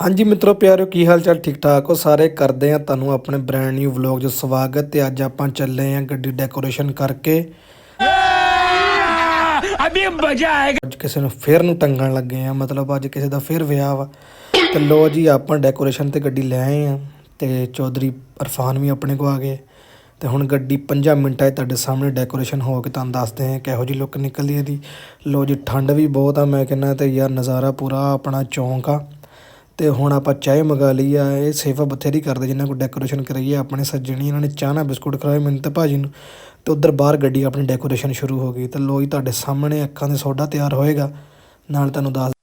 हाँ जी मित्रों प्यारो की हाल चाल ठीक ठाक हो सारे करते हैं तुहानू अपने ब्रांड न्यू व्लॉग जो स्वागत है। अज आप चले हैं गड्डी डेकोरेशन करके अभी मजा आएगा। अज किसी ने फिर नू टंगन लगे हैं, मतलब अज किसी का फिर विआह वा तो लो जी आप डेकोरेशन ते गड्डी ले आए हैं। तो चौधरी इरफान भी अपने को आ गए तो हुण गड्डी 5 मिनटां तुहाडे सामने डेकोरेशन हो के तुहानू दसदे हैं किहो जी लुक निकलदी है दी। लो जी ठंड भी बहुत आ, मैं कहना तो यार नज़ारा पूरा अपना चौंक आ। तो हुण आपां चाय मंगा ली आ, ये सेवा बथेरी करदे जिन्हां कोल डेकोरेशन कराई है अपने सज्जणी। इन्होंने चाह नाल बिस्कुट खिलाए मैनूं ते भाजी नूं। तो उधर बाहर गड्डी अपनी डेकोरेशन शुरू हो गई। तो लो जी तुहाडे सामने अक्खां दे सोडा तैयार होएगा, नाल तुहानूं दस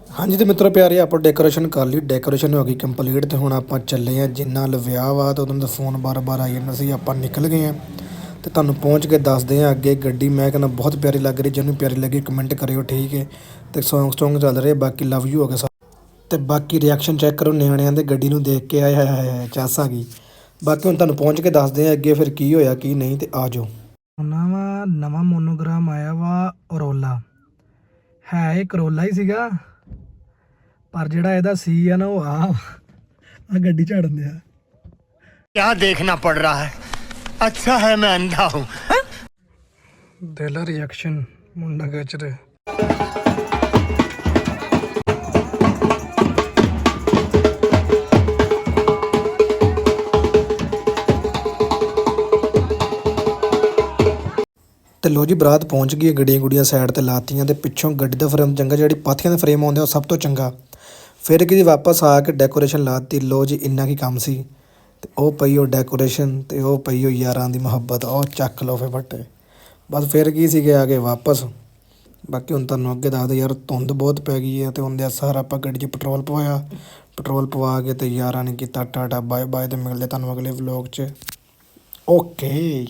हाँ जी। तो मित्रों प्यारे आप डेकोरेशन कर ली, डेकोरेशन हो गई कंप्लीट। तो हुण आप चले हैं जिन्हां नाल विआह वा तो उन्होंने फोन बार बार आई जांदा सी, आप निकल गए हैं। तो तुहानूं पहुँच के दसदे हैं अगे गड्डी। मैं कहना बहुत प्यारी लग रही, जिन्होंने प्यारी लगी कमेंट करियो ठीक है। तो सॉन्ग चल रहे बाकी लव यू हो गए। तो बाकी रिएक्शन चैक करो नियाणियां दे गड्डी नूं देख के आए हाय चस आ गई। बाकी हुण तुहानूं पहुँच के दसदे हैं अगे फिर की होया की नहीं। तो आ जाओ। नवां मोनोग्राम आया वा अरोला है, ये करोला ही सीगा पर ਜਿਹੜਾ ਇਹਦਾ ਸੀ ਆ ਨਾ ਉਹ ਆ ਗੱਡੀ ਝਾੜਨ ਦਿਆ। क्या देखना पड़ रहा है? अच्छा है मैं अंधा हूँ। ਦਿਲ ਰਿਐਕਸ਼ਨ ਮੁੰਡਾ ਖਿੱਚ ਰਿਹਾ। ਤੇ ਲੋ ਜੀ ਬਰਾਤ ਪਹੁੰਚ ਗਈ ਹੈ, ਗੱਡੀਆਂ ਗੁੱਡੀਆਂ ਸਾਈਡ ਤੇ ਲਾਤੀਆਂ ਤੇ ਪਿੱਛੋਂ ਗੱਡੀ ਦਾ ਫਰੇਮ ਚੰਗਾ, ਜਿਹੜੀ ਪਾਥੀਆਂ ਦਾ ਫਰੇਮ ਆਉਂਦਾ ਉਹ ਸਭ ਤੋਂ ਚੰਗਾ। ਫਿਰ ਕਿਤੇ ਵਾਪਸ ਆ ਕੇ ਡੈਕੋਰੇਸ਼ਨ ਲਾਤੀ। ਲੋ ਜੀ ਇੰਨਾ ਕੀ ਕੰਮ ਸੀ ਤੇ ਉਹ ਪਈ ਉਹ ਡੈਕੋਰੇਸ਼ਨ ਤੇ ਉਹ ਪਈ ਉਹ ਯਾਰਾਂ ਦੀ ਮੁਹੱਬਤ। ਉਹ ਚੱਕ ਲਓ ਫੇ ਫੱਟੇ ਬਸ। ਫਿਰ ਕੀ ਸੀਗੇ ਆ ਕੇ ਵਾਪਸ। ਬਾਕੀ ਹੁਣ ਤੁਹਾਨੂੰ ਅੱਗੇ ਦੱਸਦੇ ਯਾਰ ਧੁੰਦ ਬਹੁਤ ਪੈ ਗਈ ਹੈ ਤੇ ਉਹਦੇ ਸਾਰਾ ਆਪਾਂ ਗੱਡੀ 'ਚ ਪੈਟਰੋਲ ਪਵਾਇਆ। ਪੈਟਰੋਲ ਪਵਾ ਕੇ ਤੇ ਯਾਰਾਂ ਨੇ ਕੀਤਾ ਟਾਟਾ ਬਾਏ ਬਾਏ। ਤੇ ਮਿਲਦੇ ਤੁਹਾਨੂੰ ਅਗਲੇ ਵਲੌਗ 'ਚ। ਓਕੇ।